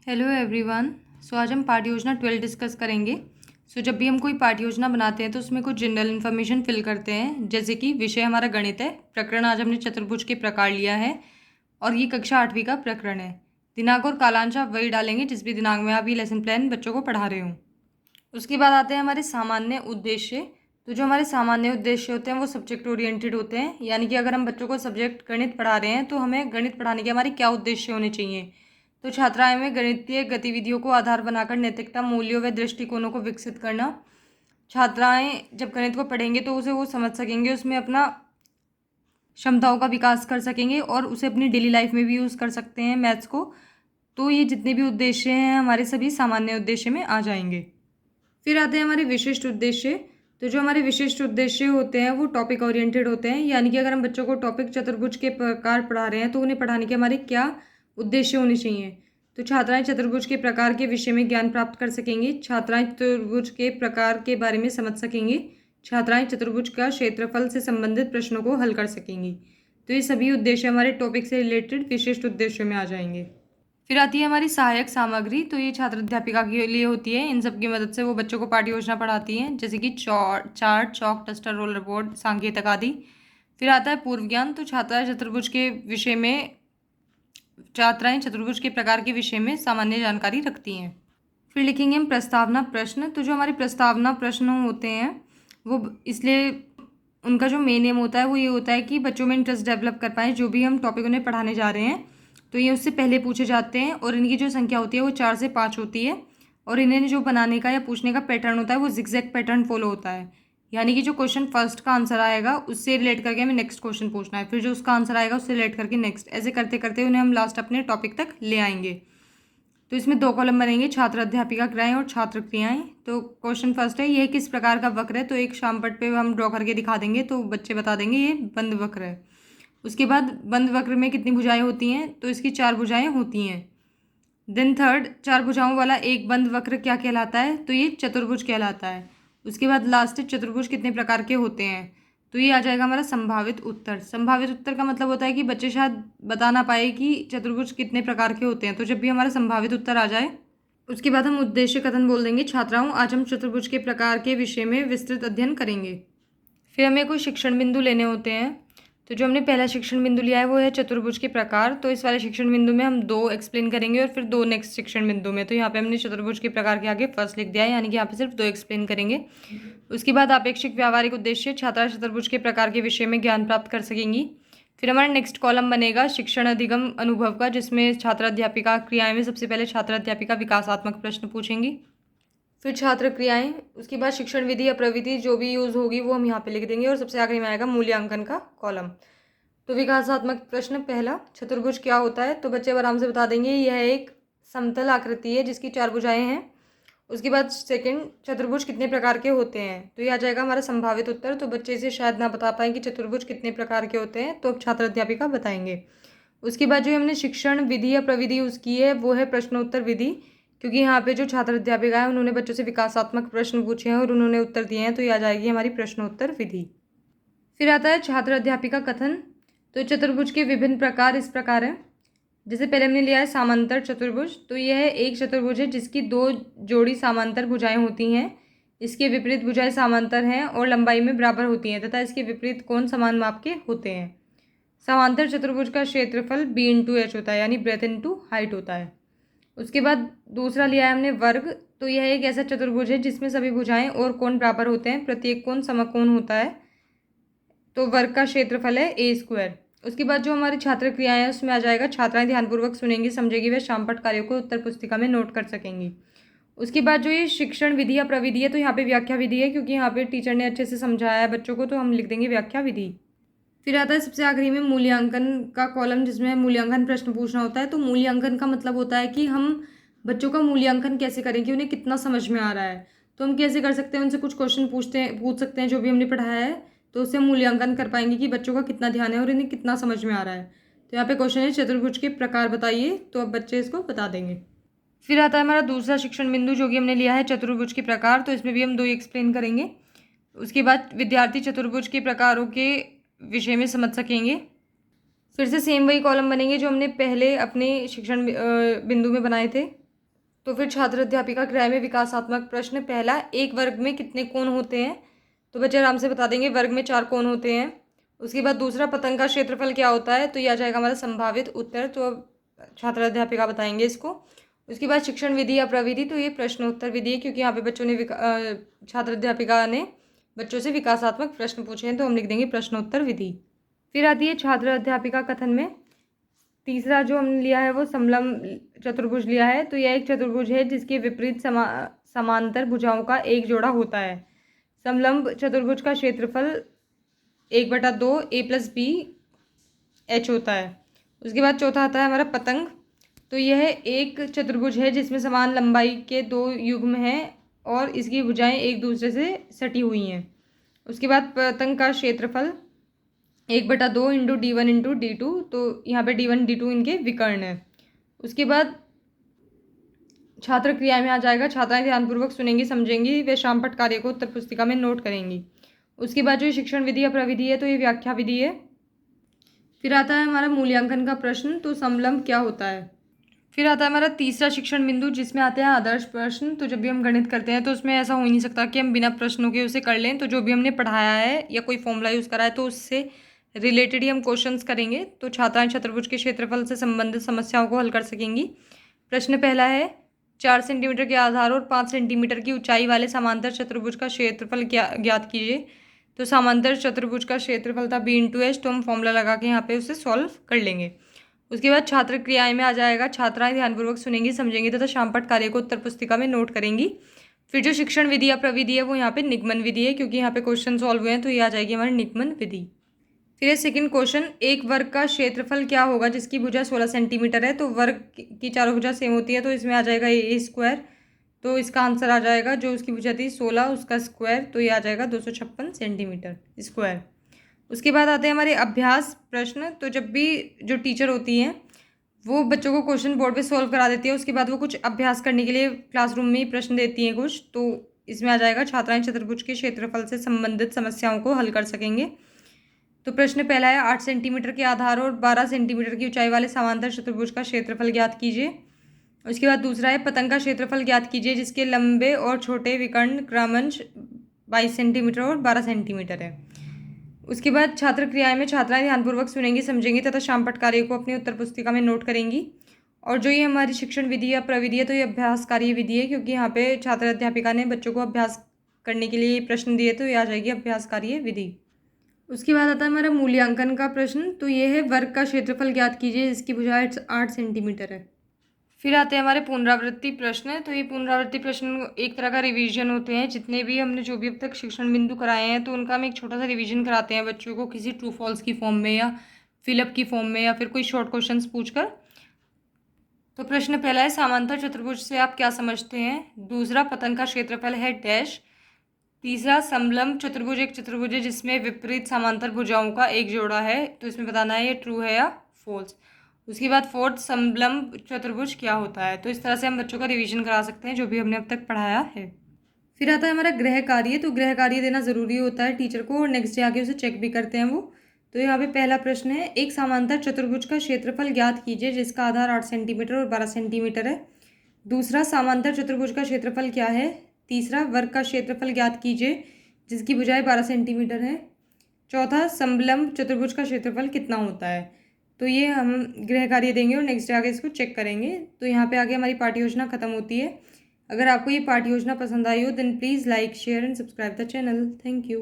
Hello everyone. आज हम पाठ योजना 12 डिस्कस करेंगे। जब भी हम कोई पाठ योजना बनाते हैं तो उसमें कुछ जनरल इन्फॉर्मेशन फिल करते हैं, जैसे कि विषय हमारा गणित है, प्रकरण आज हमने चतुर्भुज के प्रकार लिया है और ये कक्षा 8वीं का प्रकरण है। दिनांक और कालांश आप वही डालेंगे जिस भी दिनांक में आप ये लेसन प्लान बच्चों को पढ़ा रहे हों। उसके बाद आते हैं हमारे सामान्य उद्देश्य। जो हमारे सामान्य उद्देश्य होते हैं वो सब्जेक्ट ओरिएंटेड होते हैं, यानी कि अगर हम बच्चों को सब्जेक्ट गणित पढ़ा रहे हैं तो हमें गणित पढ़ाने के हमारे क्या उद्देश्य होने चाहिए। तो छात्राएं में गणितीय गतिविधियों को आधार बनाकर नैतिकता, मूल्यों व दृष्टिकोणों को विकसित करना। छात्राएं जब गणित को पढ़ेंगे तो उसे वो समझ सकेंगे, उसमें अपना क्षमताओं का विकास कर सकेंगे और उसे अपनी डेली लाइफ में भी यूज़ कर सकते हैं मैथ्स को। तो ये जितने भी उद्देश्य हैं हमारे सभी सामान्य उद्देश्य में आ जाएंगे। फिर आते हैं हमारे विशिष्ट उद्देश्य। तो जो हमारे विशिष्ट उद्देश्य होते हैं वो टॉपिक ओरिएंटेड होते हैं, यानी कि अगर हम बच्चों को टॉपिक चतुर्भुज के प्रकार पढ़ा रहे हैं तो उन्हें पढ़ाने के हमारे क्या उद्देश्य होने चाहिए। तो छात्राएं चतुर्भुज के प्रकार के विषय में ज्ञान प्राप्त कर सकेंगी, छात्राएं चतुर्भुज के प्रकार के बारे में समझ सकेंगी, छात्राएं चतुर्भुज का क्षेत्रफल से संबंधित प्रश्नों को हल कर सकेंगी। तो ये सभी उद्देश्य हमारे टॉपिक से रिलेटेड विशिष्ट उद्देश्यों में आ जाएंगे। फिर आती है हमारी सहायक सामग्री। तो ये छात्र अध्यापिका के लिए होती है, इन सब की मदद से वो बच्चों को पाठ्य योजना पढ़ाती हैं, जैसे कि चार्ट, चौक, डस्टर, रोलर बोर्ड, सांकेतक आदि। फिर आता है पूर्व ज्ञान। तो छात्राएं चतुर्भुज के प्रकार के विषय में सामान्य जानकारी रखती हैं। फिर लिखेंगे हम प्रस्तावना प्रश्न। तो जो हमारे प्रस्तावना प्रश्न होते हैं वो इसलिए उनका जो मेन एम होता है वो ये होता है कि बच्चों में इंटरेस्ट डेवलप कर पाएँ। जो भी हम टॉपिक उन्हें पढ़ाने जा रहे हैं तो ये उससे पहले पूछे जाते हैं और इनकी जो संख्या होती है वो 4 से 5 होती है और इन्हें जो बनाने का या पूछने का पैटर्न होता है वो जिगजैग पैटर्न फॉलो होता है, यानी कि जो क्वेश्चन फर्स्ट का आंसर आएगा उससे रिलेट करके हमें नेक्स्ट क्वेश्चन पूछना है, फिर जो उसका आंसर आएगा उससे रिलेट करके नेक्स्ट, ऐसे करते करते उन्हें हम लास्ट अपने टॉपिक तक ले आएंगे। तो इसमें 2 कॉलम बनेंगे, छात्र अध्यापिका क्रियाएं और छात्र क्रियाएं। तो क्वेश्चन फर्स्ट है, यह किस प्रकार का वक्र है। तो एक शामपट पे हम ड्रॉ करके दिखा देंगे तो बच्चे बता देंगे ये बंद वक्र है। उसके बाद बंद वक्र में कितनी भुजाएं होती हैं। तो इसकी 4 भुजाएं होती हैं। देन थर्ड, 4 भुजाओं वाला एक बंद वक्र क्या कहलाता है। तो ये चतुर्भुज कहलाता है। उसके बाद लास्ट चतुर्भुज कितने प्रकार के होते हैं। तो ये आ जाएगा हमारा संभावित उत्तर। संभावित उत्तर का मतलब होता है कि बच्चे शायद बता ना पाए कि चतुर्भुज कितने प्रकार के होते हैं। तो जब भी हमारा संभावित उत्तर आ जाए उसके बाद हम उद्देश्य कथन बोल देंगे, छात्राओं आज हम चतुर्भुज के प्रकार के विषय में विस्तृत अध्ययन करेंगे। फिर हमें कोई शिक्षण बिंदु लेने होते हैं। तो जो हमने पहला शिक्षण बिंदु लिया है वो है चतुर्भुज के प्रकार। तो इस वाले शिक्षण बिंदु में हम 2 एक्सप्लेन करेंगे और फिर 2 नेक्स्ट शिक्षण बिंदु में। तो यहाँ पे हमने चतुर्भुज के प्रकार के आगे फर्स्ट लिख दिया है, यानी कि यहाँ पे सिर्फ 2 एक्सप्लेन करेंगे। उसके बाद अपेक्षिक व्यावहारिक उद्देश्य, छात्रा चतुर्भुज के प्रकार के विषय में ज्ञान प्राप्त कर सकेंगी। फिर हमारा नेक्स्ट कॉलम बनेगा शिक्षण अधिगम अनुभव का, जिसमें छात्र अध्यापिका क्रियाएं में सबसे पहले छात्र अध्यापिका विकासात्मक प्रश्न पूछेंगी, फिर छात्र क्रियाएं, उसके बाद शिक्षण विधि या प्रविधि जो भी यूज़ होगी वो हम यहाँ पे लिख देंगे और सबसे आखिरी में आएगा मूल्यांकन का कॉलम। तो विकासात्मक प्रश्न पहला, चतुर्भुज क्या होता है। तो बच्चे आराम से बता देंगे यह एक समतल आकृति है जिसकी 4 भुजाएं हैं। उसके बाद सेकंड, चतुर्भुज कितने प्रकार के होते हैं। तो ये आ जाएगा हमारा संभावित उत्तर। तो बच्चे इसे शायद ना बता पाएँ कि चतुर्भुज कितने प्रकार के होते हैं, तो अब छात्र अध्यापिका बताएंगे। उसके बाद जो हमने शिक्षण विधि या प्रविधि यूज़ की है वो है प्रश्नोत्तर विधि, क्योंकि यहाँ पे जो छात्र अध्यापिका है उन्होंने बच्चों से विकासात्मक प्रश्न पूछे हैं और उन्होंने उत्तर दिए हैं, तो ये आ जाएगी हमारी प्रश्नोत्तर विधि। फिर आता है छात्र अध्यापिका कथन। तो चतुर्भुज के विभिन्न प्रकार इस प्रकार हैं। जैसे पहले हमने लिया है समांतर चतुर्भुज। तो यह एक चतुर्भुज है जिसकी 2 जोड़ी समांतर भुजाएं होती हैं। इसके विपरीत भुजाएं समांतर हैं और लंबाई में बराबर होती हैं तथा इसके विपरीत कोण समान माप के होते हैं। समांतर चतुर्भुज का क्षेत्रफल b/h होता है, यानी ब्रेथ इंटू हाइट होता है। उसके बाद दूसरा लिया है हमने वर्ग। तो यह एक ऐसा चतुर्भुज है जिसमें सभी भुजाएं और कोण बराबर होते हैं, प्रत्येक कोण समकोण होता है। तो वर्ग का क्षेत्रफल है a²। उसके बाद जो हमारी छात्र क्रियाएं हैं उसमें आ जाएगा, छात्राएं ध्यानपूर्वक सुनेंगी, समझेगी, व शामपट कार्यों को उत्तर पुस्तिका में नोट कर सकेंगी। उसके बाद जो ये शिक्षण विधि या प्रविधि है तो यहाँ पे व्याख्या विधि है, क्योंकि यहाँ पे टीचर ने अच्छे से समझाया है बच्चों को, तो हम लिख देंगे व्याख्या विधि। फिर आता है सबसे आखिरी में मूल्यांकन का कॉलम, जिसमें मूल्यांकन प्रश्न पूछना होता है। तो मूल्यांकन का मतलब होता है कि हम बच्चों का मूल्यांकन कैसे करें कि उन्हें कितना समझ में आ रहा है। तो हम कैसे कर सकते हैं, उनसे कुछ क्वेश्चन पूछ सकते हैं जो भी हमने पढ़ाया है, तो उससे मूल्यांकन कर पाएंगे कि बच्चों का कितना ध्यान है और इन्हें कितना समझ में आ रहा है। तो यहाँ पे क्वेश्चन है चतुर्भुज के प्रकार बताइए, तो अब बच्चे इसको बता देंगे। फिर आता है हमारा दूसरा शिक्षण बिंदु जो कि हमने लिया है चतुर्भुज के प्रकार। तो इसमें भी हम 2 एक्सप्लेन करेंगे। उसके बाद विद्यार्थी चतुर्भुज के प्रकारों के विषय में समझ सकेंगे। फिर से सेम वही कॉलम बनेंगे जो हमने पहले अपने शिक्षण बिंदु में बनाए थे। तो फिर छात्र अध्यापिका क्रिया में विकासात्मक प्रश्न पहला, एक वर्ग में कितने कोण होते हैं? तो बच्चे आराम से बता देंगे, वर्ग में 4 कोण होते हैं। उसके बाद दूसरा, पतंग का क्षेत्रफल क्या होता है? तो ये आ जाएगा हमारा संभावित उत्तर, तो अब छात्र अध्यापिका बताएंगे इसको। उसके बाद शिक्षण विधि या प्रविधि, तो ये प्रश्नोत्तर विधि है, क्योंकि यहाँ पे बच्चों ने छात्र अध्यापिका ने बच्चों से विकासात्मक प्रश्न पूछे हैं, तो हम लिख देंगे प्रश्नोत्तर विधि। फिर आती है छात्र अध्यापिका कथन में तीसरा जो हमने लिया है वो समलंब चतुर्भुज लिया है। तो यह एक चतुर्भुज है जिसके विपरीत समांतर भुजाओं का एक जोड़ा होता है। समलंब चतुर्भुज का क्षेत्रफल 1/2 a+b h होता है। उसके बाद चौथा आता है हमारा पतंग। तो यह एक चतुर्भुज है जिसमें समान लंबाई के 2 युग्म हैं और इसकी भुजाएं एक दूसरे से सटी हुई हैं। उसके बाद पतंग का क्षेत्रफल 1/2 इंटू d1 इंटू d2। तो यहाँ पे d1 d2 इनके विकर्ण है। उसके बाद छात्र क्रिया में आ जाएगा, छात्राएं ध्यानपूर्वक सुनेंगी, समझेंगी, वे शामपट कार्य को उत्तर पुस्तिका में नोट करेंगी। उसके बाद जो शिक्षण विधि या प्रविधि है तो ये व्याख्या विधि है। फिर आता है हमारा मूल्यांकन का प्रश्न, तो समलंब क्या होता है। फिर आता है हमारा तीसरा शिक्षण बिंदु जिसमें आते हैं आदर्श प्रश्न। तो जब भी हम गणित करते हैं तो उसमें ऐसा हो ही नहीं सकता कि हम बिना प्रश्नों के उसे कर लें। तो जो भी हमने पढ़ाया है या कोई फॉर्मूला यूज़ करा है तो उससे रिलेटेड ही हम क्वेश्चंस करेंगे। तो छात्राएं चतुर्भुज के क्षेत्रफल से संबंधित समस्याओं को हल कर सकेंगी। प्रश्न पहला है, 4 सेंटीमीटर के आधार और 5 सेंटीमीटर की ऊंचाई वाले समांतर चतुर्भुज का क्षेत्रफल ज्ञात कीजिए। तो समांतर चतुर्भुज का क्षेत्रफल था b/h। तो हम फॉर्मूला लगा के यहाँ पे उसे सॉल्व कर लेंगे। उसके बाद छात्र क्रियाएं में आ जाएगा, छात्राएं ध्यानपूर्वक सुनेंगी, समझेंगी तथा शामपट कार्य को उत्तर पुस्तिका में नोट करेंगी। फिर जो शिक्षण विधि या प्रविधि है वो यहाँ पे निगमन विधि है, क्योंकि यहाँ पे क्वेश्चन सॉल्व हुए हैं तो ये आ जाएगी हमारी निगमन विधि। फिर है सेकंड क्वेश्चन, एक वर्ग का क्षेत्रफल क्या होगा जिसकी भुजा 16 सेंटीमीटर है। तो वर्ग की चारों भुजा सेम होती है, तो इसमें आ जाएगा a²। तो इसका आंसर आ जाएगा, जो उसकी भुजा थी 16 उसका स्क्वायर, तो ये आ जाएगा 256 सेंटीमीटर स्क्वायर। उसके बाद आते हैं हमारे अभ्यास प्रश्न। तो जब भी जो टीचर होती हैं वो बच्चों को क्वेश्चन बोर्ड पे सॉल्व करा देती है, उसके बाद वो कुछ अभ्यास करने के लिए क्लासरूम में ही प्रश्न देती हैं कुछ। तो इसमें आ जाएगा, छात्राएं चतुर्भुज के क्षेत्रफल से संबंधित समस्याओं को हल कर सकेंगे। तो प्रश्न पहला है, 8 सेंटीमीटर के आधार और 12 सेंटीमीटर की ऊंचाई वाले समांतर चतुर्भुज का क्षेत्रफल ज्ञात कीजिए। उसके बाद दूसरा है, पतंग का क्षेत्रफल ज्ञात कीजिए जिसके लंबे और छोटे विकर्ण क्रमश 22 सेंटीमीटर और 12 सेंटीमीटर है। उसके बाद छात्र क्रियाएं में छात्राएं ध्यानपूर्वक सुनेंगी, समझेंगी तथा शामपट कार्य को अपनी उत्तर पुस्तिका में नोट करेंगी। और जो ये हमारी शिक्षण विधि या प्रविधि है तो ये अभ्यास कार्य विधि है, क्योंकि यहाँ पे छात्र अध्यापिका ने बच्चों को अभ्यास करने के लिए प्रश्न दिए, तो ये आ जाएगी अभ्यास कार्य विधि। उसके बाद आता है हमारा मूल्यांकन का प्रश्न। तो ये है, वर्ग का क्षेत्रफल ज्ञात कीजिए जिसकी भुजा 8 सेंटीमीटर है। फिर आते हैं हमारे पुनरावृत्ति प्रश्न। तो ये पुनरावृत्ति प्रश्न एक तरह का रिवीजन होते हैं। जितने भी हमने जो भी अब तक शिक्षण बिंदु कराए हैं तो उनका हम एक छोटा सा रिवीजन कराते हैं बच्चों को, किसी ट्रू फॉल्स की फॉर्म में या फिलअप की फॉर्म में या फिर कोई शॉर्ट क्वेश्चन पूछकर। तो प्रश्न पहला है, समांतर चतुर्भुज से आप क्या समझते हैं। दूसरा, पतंग का क्षेत्रफल है डैश। तीसरा, समलंब चतुर्भुज एक चतुर्भुज है जिसमें विपरीत समांतर भुजाओं का एक जोड़ा है। तो इसमें बताना है ये ट्रू है या फॉल्स। उसके बाद फोर्थ, समलंब चतुर्भुज क्या होता है। तो इस तरह से हम बच्चों का रिवीजन करा सकते हैं जो भी हमने अब तक पढ़ाया है। फिर आता है हमारा गृह कार्य। तो गृह कार्य देना ज़रूरी होता है टीचर को, और नेक्स्ट डे आके उसे चेक भी करते हैं वो। तो यहाँ पे पहला प्रश्न है, एक समांतर चतुर्भुज का क्षेत्रफल ज्ञात कीजिए जिसका आधार 8 सेंटीमीटर और 12 सेंटीमीटर है। दूसरा, समांतर चतुर्भुज का क्षेत्रफल क्या है। तीसरा, वर्ग का क्षेत्रफल ज्ञात कीजिए जिसकी भुजाएं 12 सेंटीमीटर है। चौथा, समलंब चतुर्भुज का क्षेत्रफल कितना होता है। तो ये हम गृह कार्य देंगे और नेक्स्ट डे आगे इसको चेक करेंगे। तो यहाँ पे आगे हमारी पाठ्य योजना खत्म होती है। अगर आपको ये पाठ्य योजना पसंद आई हो then please like, share and subscribe the channel. Thank you.